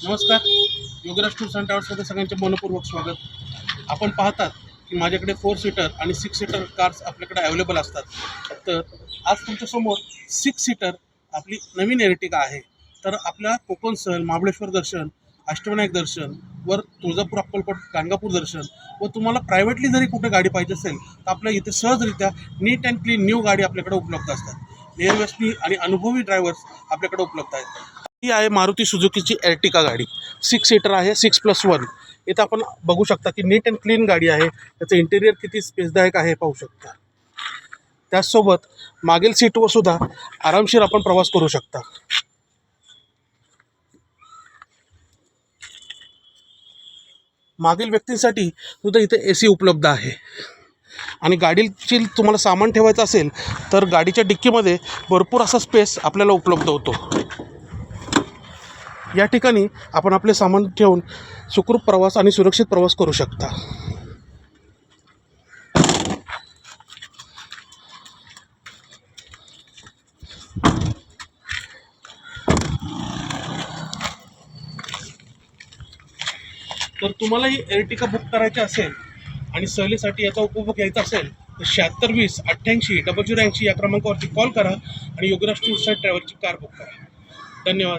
नमस्कार. Yograj tours and ट्रॅव्हल्समध्ये सगळ्यांचे मनपूर्वक स्वागत. आपण पाहतात की माझ्याकडे 4 सीटर आणि 6 सीटर कार्स आपल्याकडे अवेलेबल असतात. तर आज तुमच्यासमोर 6 सीटर आपली नवीन एर्टिगा आहे. तर आपल्या कोकण सहल, महाबळेश्वर दर्शन, अष्टविनायक दर्शन वर तुळजापूर, अक्कलकोट, गाणगापूर दर्शन व तुम्हाला प्रायव्हेटली जरी कुठे गाडी पाहिजे असेल तर आपल्या इथे सहजरित्या नीट अँड क्लीन न्यू गाडी आपल्याकडे उपलब्ध असतात. नियरवेस्टली आणि अनुभवी ड्रायव्हर्स आपल्याकडे उपलब्ध आहेत. ही आहे मारुती सुझुकीची एर्टिगा गाडी. 6 सीटर आहे, 6+1. इथं आपण बघू शकता की नीट अँड क्लीन गाडी आहे. त्याचं इंटेरियर किती स्पेसदायक आहे पाहू शकता. त्याचसोबत मागील सीटवर सुद्धा आरामशीर आपण प्रवास करू शकता. मागील व्यक्तींसाठी सुद्धा इथे AC उपलब्ध आहे. आणि गाडीची तुम्हाला सामान ठेवायचं असेल तर गाडीच्या डिक्कीमध्ये भरपूर असा स्पेस आपल्याला उपलब्ध होतो. या ठिकाणी आपण आपले सामान ठेवून सुखरूप प्रवास आणि सुरक्षित प्रवास करू शकता. तर तुम्हाला ही एर्टिगा बुक करायची असेल आणि सहलीसाठी याचा उपभोग घ्यायचा असेल तर 7620 88 0080 या क्रमांकावरती कॉल करा आणि योगराज टूर्स अँड ट्रॅव्हल्सची कार बुक करा. धन्यवाद.